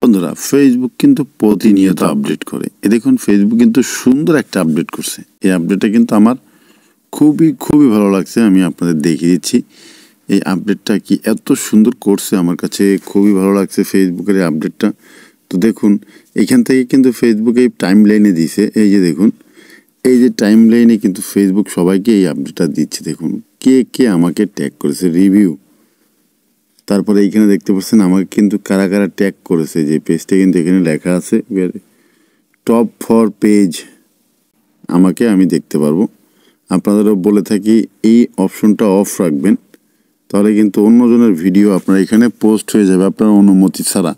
বন্ধুরা, ফেসবুক কিন্তু প্রতিনিয়ত আপডেট করে। দেখুন, ফেসবুক কিন্তু সুন্দর একটা আপডেট করছে। এই আপডেটটা কিন্তু আমার খুবই খুবই ভালো লাগছে। আমি আপনাদের দেখিয়ে দিচ্ছি এই আপডেটটা কি এত সুন্দর করছে। আমার কাছে খুবই ভালো লাগছে ফেসবুকের এই আপডেটটা। তো দেখুন, এখান থেকে কিন্তু ফেসবুক এই টাইম লাইনে দিছে। এই যে দেখুন, এই যে টাইম লাইনে কিন্তু ফেসবুক সবাইকে এই আপডেটটা দিচ্ছে। দেখুন কে কে আমাকে ট্যাগ করেছে, রিভিউ। তারপরে এইখানে দেখতে পাচ্ছেন আমাকে কিন্তু কারা কারা ট্যাগ করেছে। যে পেজটা কিন্তু এখানে লেখা আছে টপ 4 পেজ, আমাকে আমি দেখতে পারবো। আপনাদেরও বলে থাকি এই অপশনটা অফ রাখবেন, তাহলে কিন্তু অন্যজনের ভিডিও আপনার এখানে পোস্ট হয়ে যাবে আপনার অনুমতি ছাড়া।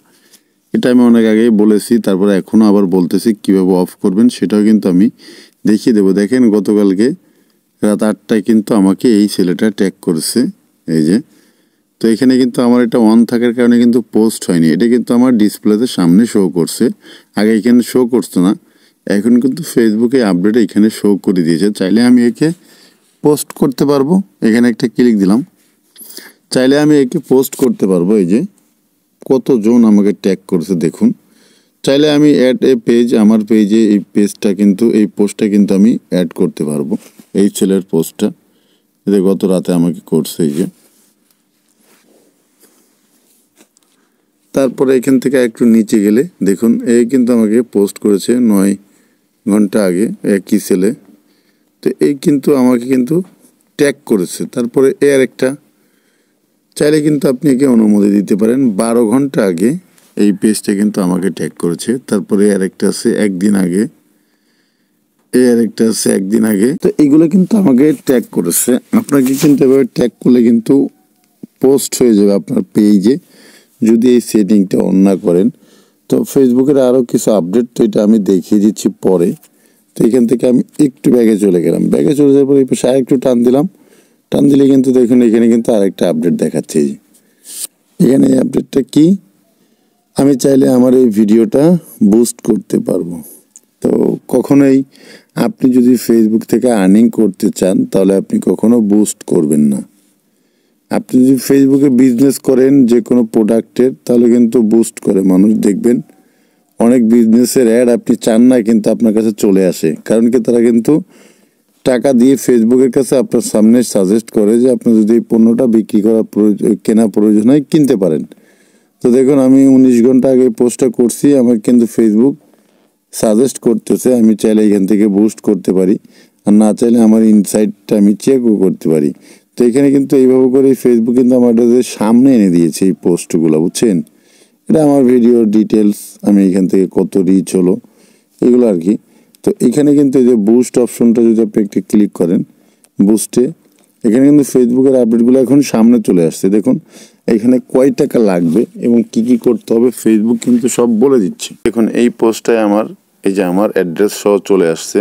এটা আমি অনেক আগেই বলেছি, তারপরে এখনও আবার বলতেছি কীভাবে অফ করবেন সেটাও কিন্তু আমি দেখিয়ে দেবো। দেখেন, গতকালকে রাত 8টায় কিন্তু আমাকে এই ছেলেটা ট্যাগ করেছে। এই যে, তো এখানে কিন্তু আমার এটা অন থাকার কারণে কিন্তু পোস্ট হয়নি। এটা কিন্তু আমার ডিসপ্লেতে সামনে শো করছে, আগে এখানে শো করতো না। এখন কিন্তু ফেসবুকে আপডেট এখানে শো করে দিয়েছে। চাইলে আমি একে পোস্ট করতে পারবো। এখানে একটা ক্লিক দিলাম, চাইলে আমি একে পোস্ট করতে পারবো। এই যে কতজন আমাকে ট্যাগ করেছে দেখুন। চাইলে আমি অ্যাড এ পেজ, আমার পেজে এই পেজটা কিন্তু এই পোস্টটা কিন্তু আমি অ্যাড করতে পারবো। এই ছেলের পোস্টটা যে গত রাতে আমাকে করছে। এই যে, তারপরে এখান থেকে একটু নিচে গেলে দেখুন এই কিন্তু আমাকে পোস্ট করেছে 9 ঘন্টা আগে একই ছেলে। তো এই কিন্তু আমাকে কিন্তু ট্যাগ করেছে। তারপরে এর একটা চাইলে কিন্তু আপনি একে অনুমতি দিতে পারেন। 12 ঘন্টা আগে এই পেজটা কিন্তু আমাকে ট্যাগ করেছে। তারপরে এর একটা আছে একদিন আগে, এর একটা আছে একদিন আগে। তো এগুলো কিন্তু আমাকে ট্যাগ করেছে। আপনাকে কিন্তু এভাবে ট্যাগ করলে কিন্তু পোস্ট হয়ে যাবে আপনার পেজে, যদি এই সেটিংটা অন না করেন। তো ফেসবুকের আরও কিছু আপডেট, তো এটা আমি দেখিয়ে দিচ্ছি পরে। তো এখান থেকে আমি একটু ব্যাগে চলে গেলাম। ব্যাগে চলে যাওয়ার পরে এই পাশে আরেকটু টান দিলাম। টান দিলে কিন্তু দেখুন এখানে কিন্তু আরেকটা আপডেট দেখাচ্ছে। এখানে এই আপডেটটা কি, আমি চাইলে আমার এই ভিডিওটা বুস্ট করতে পারবো। তো কখনোই আপনি যদি ফেসবুক থেকে আর্নিং করতে চান তাহলে আপনি কখনো বুস্ট করবেন না। আপনি যদি ফেসবুকে বিজনেস করেন যে কোনো প্রোডাক্টের, তাহলে কিন্তু বুস্ট করে মানুষ। দেখবেন অনেক বিজনেসের অ্যাড আপনি চান না কিন্তু আপনার কাছে চলে আসে, কারণ কি তারা কিন্তু টাকা দিয়ে ফেসবুকের কাছে আপনার সামনে সাজেস্ট করে যে আপনি যদি এই পণ্যটা বিক্রি করা কেনা প্রয়োজন হয় কিনতে পারেন। তো দেখুন, আমি 19 ঘন্টা আগে পোস্টটা করছি, আমাকে কিন্তু ফেসবুক সাজেস্ট করতেছে। আমি চাইলে এখান থেকে বুস্ট করতে পারি, আর না চাইলে আমার ইনসাইটটা আমি চেকও করতে পারি। তো এখানে কিন্তু এইভাবে করে ফেসবুক কিন্তু আমাদের সামনে এনে দিয়েছে এই পোস্টগুলো, বুঝছেন। এটা আমার ভিডিও ডিটেলস, আমি এখান থেকে কত রিচ হলো এগুলো আর কি। তো এখানে কিন্তু এই যে বুস্ট অপশনটা যদি আপনি একটু ক্লিক করেন, বুস্টে এখানে কিন্তু ফেসবুকের আপডেটগুলো এখন সামনে চলে আসছে। দেখুন এখানে কয় টাকা লাগবে এবং কি কি করতে হবে ফেসবুক কিন্তু সব বলে দিচ্ছে। দেখুন এই পোস্টটায় আমার এই যে আমার অ্যাড্রেস সহ চলে আসছে,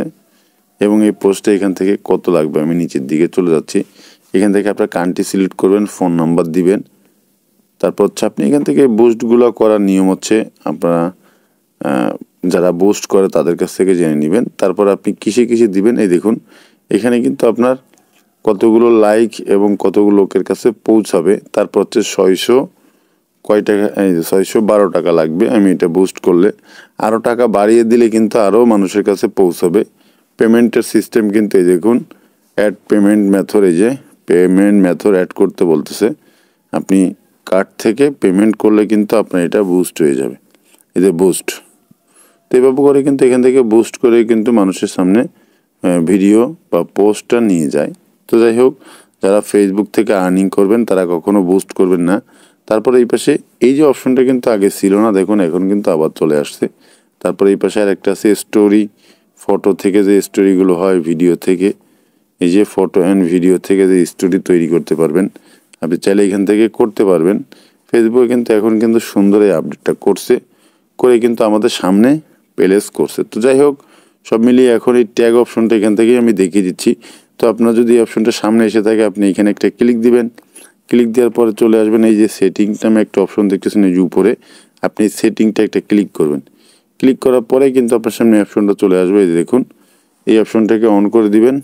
এবং এই পোস্টে এখান থেকে কত লাগবে আমি নিচের দিকে চলে যাচ্ছি। এখান থেকে আপনার কান্ট্রি সিলেক্ট করবেন, ফোন নাম্বার দিবেন। তারপর হচ্ছে আপনি এখান থেকে বুস্টগুলো করার নিয়ম হচ্ছে আপনারা যারা বুস্ট করে তাদের কাছ থেকে জেনে নেবেন। তারপর আপনি কিসে কিসে দিবেন, এই দেখুন এখানে কিন্তু আপনার কতগুলো লাইক এবং কতগুলো লোকের কাছে পৌঁছাবে। তারপর হচ্ছে 600 কয় টাকা, এই 612 টাকা লাগবে। আমি এটা বুস্ট করলে আরও টাকা বাড়িয়ে দিলে কিন্তু আরও মানুষের কাছে পৌঁছাবে। পেমেন্টের সিস্টেম কিন্তু এই দেখুন, অ্যাড পেমেন্ট মেথড, এই যে পেমেন্ট মেথড অ্যাড করতে বলতেছে। আপনি কার্ড থেকে পেমেন্ট করলে কিন্তু আপনার এটা বুস্ট হয়ে যাবে। এই যে বুস্ট, তো এভাবে করে কিন্তু এখান থেকে বুস্ট করে কিন্তু মানুষের সামনে ভিডিও বা পোস্টটা নিয়ে যায়। তো যাই হোক, যারা ফেসবুক থেকে আর্নিং করবেন তারা কখনো বুস্ট করবেন না। তারপরে এই পাশে এই যে অপশনটা কিন্তু আগে ছিল না, দেখুন এখন কিন্তু আবার চলে আসছে। তারপরে এই পাশে আর একটা আছে স্টোরি, ফটো থেকে যে স্টোরিগুলো হয় ভিডিও থেকে, এই যে ফটো অ্যান্ড ভিডিও থেকে যে স্টোরি তৈরি করতে পারবেন আপনি চাইলে এখান থেকে করতে পারবেন। ফেসবুকে কিন্তু এখন কিন্তু সুন্দর এই আপডেটটা করছে, করে কিন্তু আমাদের সামনে প্লেস করছে। তো যাই হোক, সব মিলিয়ে এখন এই ট্যাগ অপশনটা এখান থেকেই আমি দেখিয়ে দিচ্ছি। তো আপনার যদি এই অপশনটা সামনে এসে থাকে আপনি এখানে একটা ক্লিক দিবেন। ক্লিক দেওয়ার পরে চলে আসবেন এই যে সেটিং নামে একটা অপশন দেখতেছেন এই যে উপরে, আপনি সেটিংটা একটা ক্লিক করবেন। ক্লিক করার পরে কিন্তু আপনার সামনে অপশনটা চলে আসবে। এই যে দেখুন, এই অপশনটাকে অন করে দিবেন,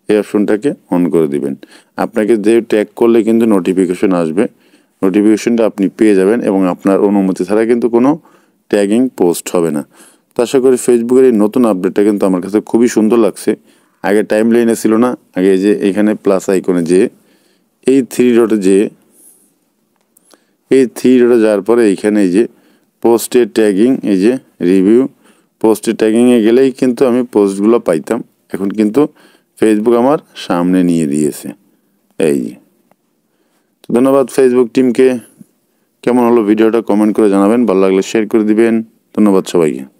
এই অপশনটাকে অন করে দিবেন। আপনাকে যে ট্যাগ করলে কিন্তু নোটিফিকেশন আসবে, নোটিফিকেশনটা আপনি পেয়ে যাবেন এবং আপনার অনুমতি ছাড়া কিন্তু কোনো ট্যাগিং পোস্ট হবে না। তো আশা করি ফেসবুকের এই নতুন আপডেটটা কিন্তু আমার কাছে খুবই সুন্দর লাগছে। আগে টাইম লাইনে ছিল না, আগে যে এখানে প্লাস আইকনে যে এই থ্রি ডটে যাওয়ার পরে এইখানে এই যে পোস্টের ট্যাগিং, এই যে রিভিউ, পোস্টের ট্যাগিংয়ে গেলেই কিন্তু আমি পোস্টগুলো পাইতাম। এখন কিন্তু ফেসবুক আমার সামনে নিয়ে দিয়েছে। এই যে, ধন্যবাদ ফেসবুক টিমকে। কেমন হলো ভিডিওটা কমেন্ট করে জানাবেন, ভালো লাগলে শেয়ার করে দিবেন। ধন্যবাদ সবাইকে।